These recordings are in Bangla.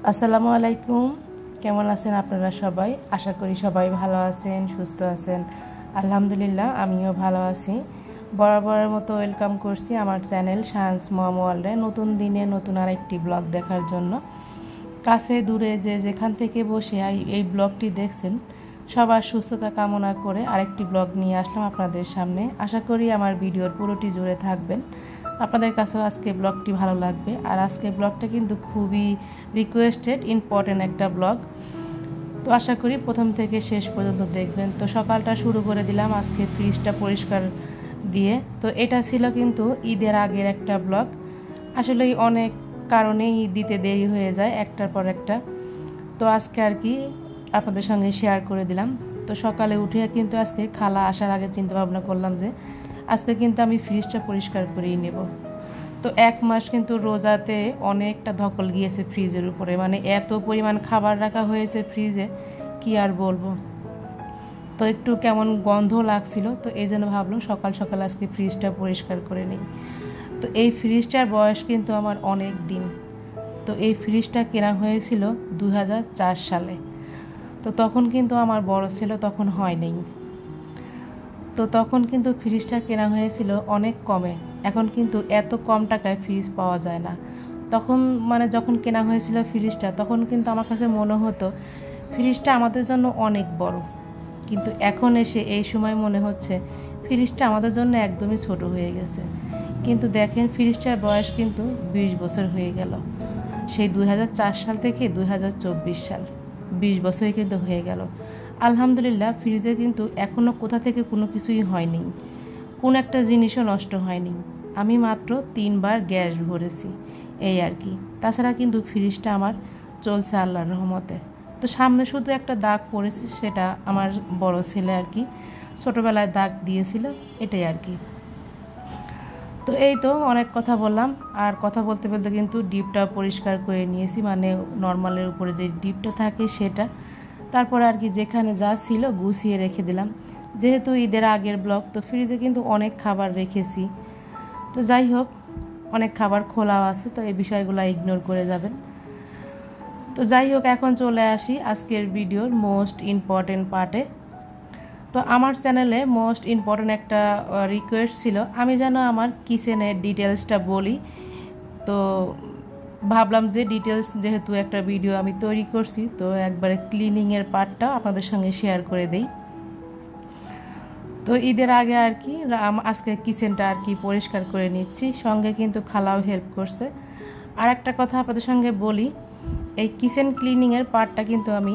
আসসালামু আলাইকুম। কেমন আছেন আপনারা সবাই? আশা করি সবাই ভালো আছেন, সুস্থ আছেন। আলহামদুলিল্লাহ আমিও ভালো আছি। বরাবরের মতো ওয়েলকাম করছি আমার চ্যানেল শাহানস মম ওয়ার্ল্ডে নতুন দিনে নতুন আরেকটি ব্লগ দেখার জন্য। কাছে দূরে যে যেখান থেকে বসে এই ব্লগটি দেখছেন সবার সুস্থতা কামনা করে আরেকটি ব্লগ নিয়ে আসলাম আপনাদের সামনে। আশা করি আমার ভিডিওর পুরোটি জুড়ে থাকবেন, আপনাদের কাছেও আজকে ব্লগটি ভালো লাগবে। আর আজকে ব্লগটা কিন্তু খুবই রিকোয়েস্টেড ইম্পর্টেন্ট একটা ব্লগ, তো আশা করি প্রথম থেকে শেষ পর্যন্ত দেখবেন। তো সকালটা শুরু করে দিলাম আজকে ফ্রিজটা পরিষ্কার দিয়ে। তো এটা ছিল কিন্তু ঈদের আগের একটা ব্লগ। আসলেই অনেক কারণেই দিতে দেরি হয়ে যায় একটার পর একটা, তো আজকে আর কি আপনাদের সঙ্গে শেয়ার করে দিলাম। তো সকালে উঠে কিন্তু আজকে খালা আসার আগে চিন্তা ভাবনা করলাম যে আজকে কিন্তু আমি ফ্রিজটা পরিষ্কার করেই নেব। তো এক মাস কিন্তু রোজাতে অনেকটা ধকল গিয়েছে ফ্রিজের উপরে, মানে এত পরিমাণ খাবার রাখা হয়েছে ফ্রিজে কি আর বলবো। তো একটু কেমন গন্ধ লাগছিল, তো এই জন্য ভাবলাম সকাল সকাল আজকে ফ্রিজটা পরিষ্কার করে নিই। তো এই ফ্রিজটার বয়স কিন্তু আমার অনেক দিন। তো এই ফ্রিজটা কেনা হয়েছিল 2004 সালে। তো তখন কিন্তু আমার বড় ছিল, তখন হয়নি। তো তখন কিন্তু ফ্রিজটা কেনা হয়েছিল অনেক কমে। এখন কিন্তু এত কম টাকায় ফ্রিজ পাওয়া যায় না। তখন মানে যখন কেনা হয়েছিল ফ্রিজটা, তখন কিন্তু আমার কাছে মনে হতো ফ্রিজটা আমাদের জন্য অনেক বড়, কিন্তু এখন এসে এই সময় মনে হচ্ছে ফ্রিজটা আমাদের জন্য একদমই ছোট হয়ে গেছে। কিন্তু দেখেন ফ্রিজটার বয়স কিন্তু 20 বছর হয়ে গেল। সেই 2004 সাল থেকে 2024 সাল, 20 বছরই কিন্তু হয়ে গেল। আলহামদুলিল্লাহ ফ্রিজে কিন্তু এখনও কোথা থেকে কোনো কিছুই হয়নি, কোন একটা জিনিসও নষ্ট হয়নি। আমি মাত্র 3 বার গ্যাস ভরেছি, এই আর কি। তাছাড়া কিন্তু ফ্রিজটা আমার চলছে আল্লাহর রহমতে। তো সামনে শুধু একটা দাগ পড়েছে, সেটা আমার বড় ছেলে আর কি ছোটোবেলায় দাগ দিয়েছিল, এটাই আর কি। তো এই তো অনেক কথা বললাম, আর কথা বলতে বলতে কিন্তু ডিপটা পরিষ্কার করে নিয়েছি, মানে নর্মালের উপরে যে ডিপটা থাকে সেটা। তারপরে আর কি যেখানে যা ছিল গুছিয়ে রেখে দিলাম। যেহেতু ঈদের আগের ব্লগ, তো ফ্রিজে কিন্তু অনেক খাবার রেখেছি। তো যাই হোক, অনেক খাবার খোলাও আছে, তো এই বিষয়গুলো ইগনোর করে যাবেন। তো যাই হোক, এখন চলে আসি আজকের ভিডিওর মোস্ট ইম্পর্টেন্ট পার্টে। তো আমার চ্যানেলে মোস্ট ইম্পর্টেন্ট একটা রিকোয়েস্ট ছিল আমি যেন আমার কিচেনের ডিটেলসটা বলি। তো ভাবলাম যে ডিটেলস যেহেতু একটা ভিডিও আমি তৈরি করছি, তো একবারে ক্লিনিংয়ের পার্টটা আপনাদের সঙ্গে শেয়ার করে দেই। তো ঈদের আগে আর কি আজকে কিচেনটা আর কি পরিষ্কার করে নিচ্ছি, সঙ্গে কিন্তু খালাও হেল্প করছে। আর একটা কথা আপনাদের সঙ্গে বলি, এই কিচেন ক্লিনিংয়ের পার্টটা কিন্তু আমি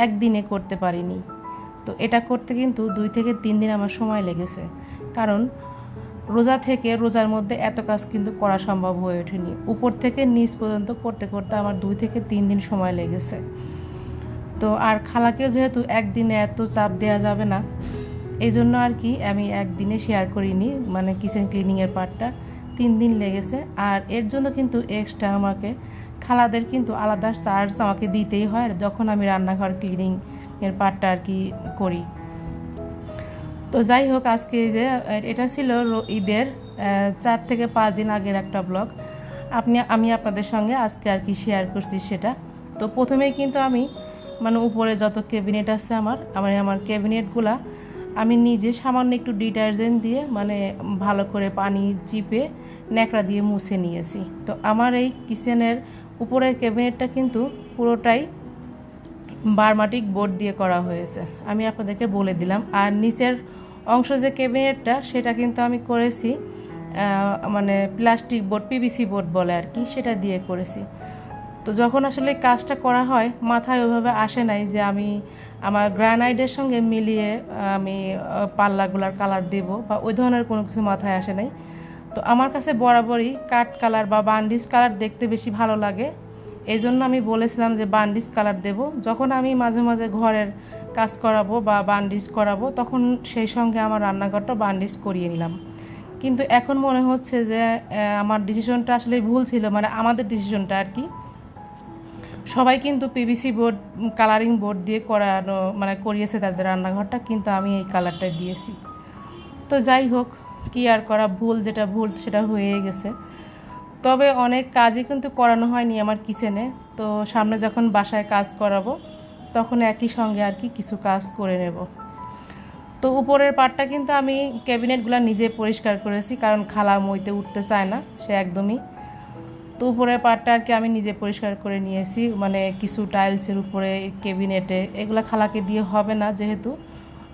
একদিনে করতে পারিনি। তো এটা করতে কিন্তু 2 থেকে 3 দিন আমার সময় লেগেছে, কারণ রোজা থেকে রোজার মধ্যে এত কাজ কিন্তু করা সম্ভব হয়ে ওঠেনি। উপর থেকে নিচ পর্যন্ত করতে করতে আমার 2 থেকে 3 দিন সময় লেগেছে। তো আর খালাকেও যেহেতু একদিনে এত চাপ দেওয়া যাবে না, এই জন্য আর কি আমি একদিনে শেয়ার করিনি, মানে কিচেন ক্লিনিংয়ের পার্টটা 3 দিন লেগেছে। আর এর জন্য কিন্তু এক্সট্রা আমাকে খালাদের কিন্তু আলাদা চার্জ আমাকে দিতেই হয় যখন আমি রান্নাঘর ক্লিনিংয়ের পার্টটা আর কি করি। তো যাই হোক, আজকে যে এটা ছিল ঈদের 4 থেকে 5 দিন আগের একটা ব্লগ আমি আপনাদের সঙ্গে আজকে আর কি শেয়ার করছি সেটা। তো প্রথমেই কিন্তু আমি মানে উপরে যত ক্যাবিনেট আছে আমার ক্যাবিনেটগুলা আমি নিজে সামান্য একটু ডিটারজেন্ট দিয়ে মানে ভালো করে পানি চিপে ন্যাকড়া দিয়ে মুছে নিয়েছি। তো আমার এই কিচেনের উপরের ক্যাবিনেটটা কিন্তু পুরোটাই বারমাটিক বোর্ড দিয়ে করা হয়েছে, আমি আপনাদেরকে বলে দিলাম। আর নিচের অংশ যে ক্যাবিনেটটা সেটা কিন্তু আমি করেছি মানে প্লাস্টিক বোর্ড, পিভিসি বোর্ড বলে আর কি, সেটা দিয়ে করেছি। তো যখন আসলে কাজটা করা হয় মাথায় ওইভাবে আসে নাই যে আমি আমার গ্রানাইটের সঙ্গে মিলিয়ে আমি পাল্লাগুলার কালার দেব বা ওই ধরনের কোনো কিছু মাথায় আসে নাই। তো আমার কাছে বরাবরই কাট কালার বা বান্ডিস কালার দেখতে বেশি ভালো লাগে, এই জন্য আমি বলেছিলাম যে বান্ডিস কালার দেব। যখন আমি মাঝে মাঝে ঘরের কাজ করাবো বা বান্ডিস করাবো, তখন সেই সঙ্গে আমার রান্নাঘরটা বান্ডিস করিয়ে নিলাম। কিন্তু এখন মনে হচ্ছে যে আমার ডিসিশনটা আসলে ভুল ছিল, মানে আমাদের ডিসিশনটা আর কি। সবাই কিন্তু পিভিসি বোর্ড কালারিং বোর্ড দিয়ে করানো মানে করিয়েছে তাদের রান্নাঘরটা, কিন্তু আমি এই কালারটা দিয়েছি। তো যাই হোক, কি আর করা, ভুল যেটা ভুল সেটা হয়ে গেছে। তবে অনেক কাজই কিন্তু করানো হয়নি আমার কিচেনে। তো সামনে যখন বাসায় কাজ করাবো তখন একই সঙ্গে আর কি কিছু কাজ করে নেব। তো উপরের পাটটা কিন্তু আমি ক্যাবিনেটগুলো নিজে পরিষ্কার করেছি, কারণ খালা মইতে উঠতে চায় না সে একদমই। তো উপরের পাটটা আর কি আমি নিজে পরিষ্কার করে নিয়েছি, মানে কিছু টাইলসের উপরে ক্যাবিনেটে এগুলো খালাকে দিয়ে হবে না, যেহেতু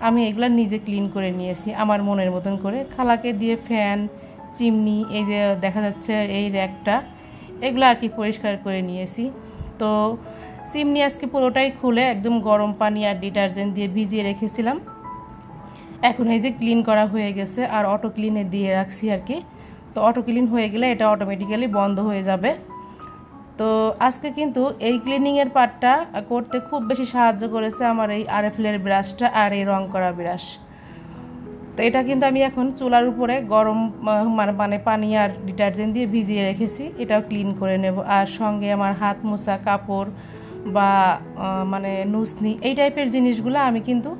আমি এগুলো নিজে ক্লিন করে নিয়েছি আমার মনের মতন করে। খালাকে দিয়ে ফ্যান, চিমনি, এই যে দেখা যাচ্ছে এই র্যাকটা, এগুলো আর কি পরিষ্কার করে নিয়েছি। তো চিমনি আজকে পুরোটাই খুলে একদম গরম পানি আর ডিটারজেন্ট দিয়ে ভিজিয়ে রেখেছিলাম। এখন এই যে ক্লিন করা হয়ে গেছে আর অটো ক্লিনে দিয়ে রাখছি আর কি। তো অটো ক্লিন হয়ে গেলে এটা অটোমেটিক্যালি বন্ধ হয়ে যাবে। তো আজকে কিন্তু এই ক্লিনিংয়ের পার্টটা করতে খুব বেশি সাহায্য করেছে আমার এই আরএফএলের ব্রাশটা আর এই রং করা ব্রাশ। তো এটা কিন্তু আমি এখন চুলার উপরে গরম মানে পানি আর ডিটারজেন্ট দিয়ে ভিজিয়ে রেখেছি, এটাও ক্লিন করে নেব। আর সঙ্গে আমার হাত মোছা কাপড় বা মানে নুসনি এই টাইপের জিনিসগুলো আমি কিন্তু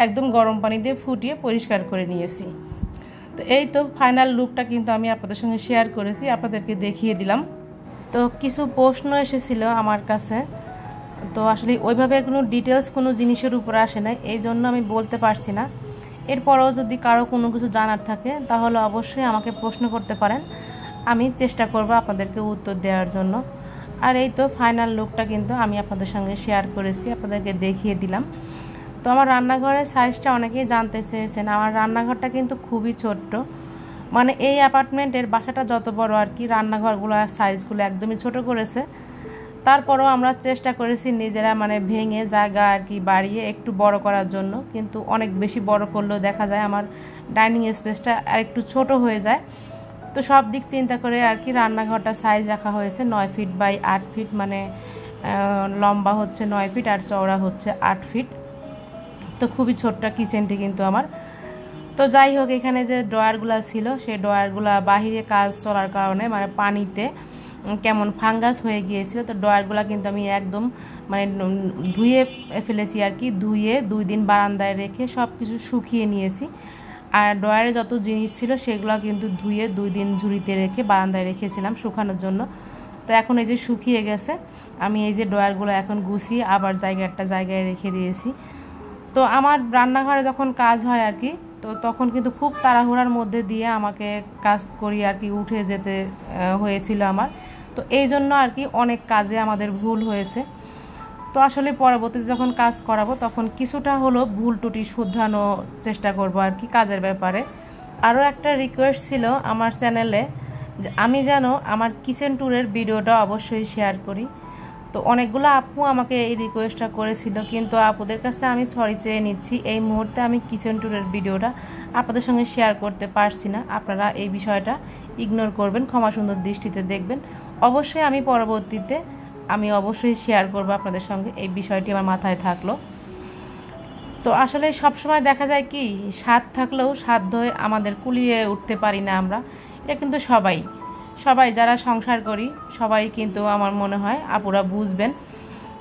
একদম গরম পানি দিয়ে ফুটিয়ে পরিষ্কার করে নিয়েছি। তো এই তো ফাইনাল লুকটা কিন্তু আমি আপনাদের সঙ্গে শেয়ার করেছি, আপনাদেরকে দেখিয়ে দিলাম। তো কিছু প্রশ্ন এসেছিল আমার কাছে, তো আসলে ওইভাবে কোনো ডিটেলস কোনো জিনিসের উপর আসে না, এই জন্য আমি বলতে পারছি না। এরপরেও যদি কারো কোনো কিছু জানার থাকে তাহলে অবশ্যই আমাকে প্রশ্ন করতে পারেন, আমি চেষ্টা করব আপনাদেরকে উত্তর দেওয়ার জন্য। আর এই তো ফাইনাল লুকটা কিন্তু আমি আপনাদের সঙ্গে শেয়ার করেছি, আপনাদেরকে দেখিয়ে দিলাম। তো আমার রান্নাঘরের সাইজটা অনেকেই জানতে চেয়েছেন। আমার রান্নাঘরটা কিন্তু খুবই ছোট্ট, মানে এই অ্যাপার্টমেন্টের বাসাটা যত বড় আর কি, রান্নাঘরগুলো সাইজগুলো একদমই ছোট করেছে। তারপরেও আমরা চেষ্টা করেছি নিজেরা মানে ভেঙে জায়গা আর কি বাড়িয়ে একটু বড় করার জন্য, কিন্তু অনেক বেশি বড় করলেও দেখা যায় আমার ডাইনিং স্পেসটা আর একটু ছোট হয়ে যায়। তো সব দিক চিন্তা করে আর কি রান্নাঘরটা সাইজ রাখা হয়েছে 9 ফিট বাই 8 ফিট, মানে লম্বা হচ্ছে 9 ফিট আর চওড়া হচ্ছে 8 ফিট। তো খুবই ছোট্ট কিচেনটি কিন্তু আমার। তো যাই হোক, এখানে যে ড্রয়ারগুলো ছিল সেই ড্রয়ারগুলো বাহিরে কাজ চলার কারণে মানে পানিতে কেমন ফাঙ্গাস হয়ে গিয়েছিল। তো ড্রয়ারগুলো কিন্তু আমি একদম মানে ধুয়ে ফেলেছি আর কি, ধুয়ে 2 দিন বারান্দায় রেখে সব কিছু শুকিয়ে নিয়েছি। আর ড্রয়ারে যত জিনিস ছিল সেগুলো কিন্তু ধুয়ে 2 দিন ঝুড়িতে রেখে বারান্দায় রেখেছিলাম শুকানোর জন্য। তো এখন এই যে শুকিয়ে গেছে, আমি এই যে ড্রয়ারগুলো এখন গুছিয়ে আবার একটা জায়গায় রেখে দিয়েছি। তো আমার রান্নাঘরে যখন কাজ হয় আর কি, তো তখন কিন্তু খুব তাড়াহুড়ার মধ্যে দিয়ে আমাকে কাজ করি আর কি, উঠে যেতে হয়েছিল আমার। তো এই জন্য আর কি অনেক কাজে আমাদের ভুল হয়েছে। তো আসলে পরবর্তীতে যখন কাজ করাবো তখন কিছুটা হলো ভুল ত্রুটি শুধরানোর চেষ্টা করব আর কি কাজের ব্যাপারে। আরও একটা রিকোয়েস্ট ছিল আমার চ্যানেলে যে আমি যেন আমার কিচেন ট্যুরের ভিডিওটা অবশ্যই শেয়ার করি। তো অনেকগুলো আপু আমাকে এই রিকোয়েস্টটা করেছিল, কিন্তু আপুদের কাছে আমি সরি চেয়ে নিচ্ছি, এই মুহূর্তে আমি কিচেন ট্যুরের ভিডিওটা আপনাদের সঙ্গে শেয়ার করতে পারছি না। আপনারা এই বিষয়টা ইগনোর করবেন, ক্ষমা সুন্দর দৃষ্টিতে দেখবেন। অবশ্যই আমি পরবর্তীতে অবশ্যই শেয়ার করব আপনাদের সঙ্গে, এই বিষয়টি আমার মাথায় থাকলো। তো আসলে সবসময় দেখা যায় কি, স্বাদ থাকলেও সাধ্য আমাদের কুলিয়ে উঠতে পারি না আমরা। এটা কিন্তু সবাই যারা সংসার করি সবাই কিন্তু আমার মনে হয় আপুরা বুঝবেন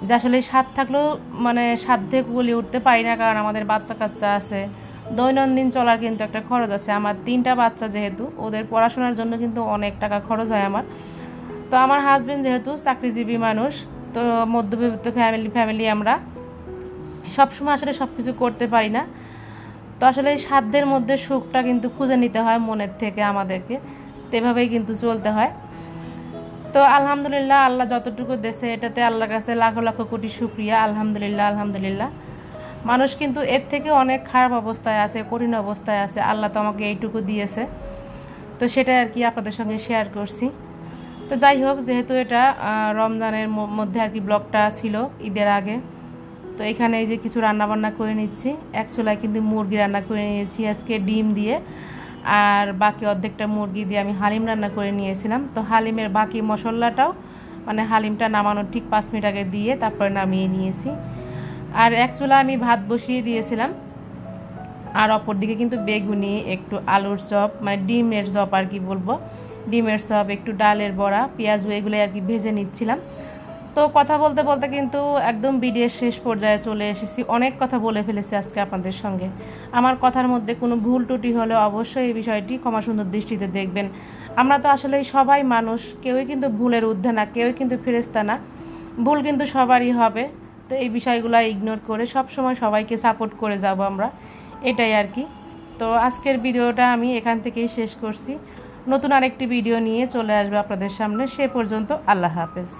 যে আসলে স্বাদ থাকলেও মানে সাধ্যে কুলিয়ে উঠতে পারি না, কারণ আমাদের বাচ্চা কাচ্চা আছে, দৈনন্দিন চলার কিন্তু একটা খরচ আছে। আমার 3টা বাচ্চা, যেহেতু ওদের পড়াশোনার জন্য কিন্তু অনেক টাকা খরচ হয় আমার। তো আমার হাজবেন্ড যেহেতু চাকরিজীবী মানুষ, তো মধ্যবিত্ত ফ্যামিলি আমরা সবসময় আসলে সব কিছু করতে পারি না। তো আসলে এই সাধ্যের মধ্যে সুখটা কিন্তু খুঁজে নিতে হয় মনের থেকে আমাদেরকে, তো এভাবেই কিন্তু চলতে হয়। তো আলহামদুলিল্লাহ, আল্লাহ যতটুকু দেশে এটাতে আল্লাহর কাছে লাখো লাখো কোটি শুকরিয়া। আলহামদুলিল্লাহ। মানুষ কিন্তু এর থেকে অনেক খারাপ অবস্থায় আছে, কঠিন অবস্থায় আছে, আল্লাহ তো আমাকে এইটুকু দিয়েছে। তো সেটাই আর কি আপনাদের সঙ্গে শেয়ার করছি। তো যাই হোক, যেহেতু এটা রমজানের মধ্যে আর কি ব্লগটা ছিল ঈদের আগে, তো এখানে এই যে কিছু রান্নাবান্না করে নিচ্ছি। এক চুলায় কিন্তু মুরগি রান্না করে নিয়েছি আজকে ডিম দিয়ে, আর বাকি অর্ধেকটা মুরগি দিয়ে আমি হালিম রান্না করে নিয়েছিলাম। তো হালিমের বাকি মশলাটাও মানে হালিমটা নামানোর ঠিক 5 মিনিট আগে দিয়ে তারপরে নামিয়ে নিয়েছি। আর এক চুলা আমি ভাত বসিয়ে দিয়েছিলাম, আর অপর দিকে কিন্তু বেগুনি, একটু আলুর চপ মানে ডিমের চপ আর কি বলবো, ডিমের চপ, একটু ডালের বড়া, পেঁয়াজু, এগুলো আর কি ভেজে নিচ্ছিলাম। তো তো কথা বলতে বলতে কিন্তু একদম ভিডিওর শেষ পর্যায়ে চলে এসেছি। অনেক কথা বলে ফেলেছি আজকে আপনাদের সঙ্গে। আমার কথার মধ্যে কোনো ভুল ত্রুটি হলে অবশ্যই এই বিষয়টি ক্ষমা সুন্দর দৃষ্টিতে দেখবেন। আমরা তো আসলে সবাই মানুষ, কেউই কিন্তু ভুলের ঊর্ধ্বে না, কেউই কিন্তু ফেরেশতা না। ভুল কিন্তু সবারই হবে। তো এই বিষয়গুলো ইগনোর করে সব সময় সবাইকে সাপোর্ট করে যাব আমরা, এটাই আর কি। তো আজকের ভিডিওটা আমি এখান থেকেই শেষ করছি। নতুন আরেকটি ভিডিও নিয়ে চলে আসবে আপনাদের সামনে। সে পর্যন্ত আল্লাহ হাফেজ।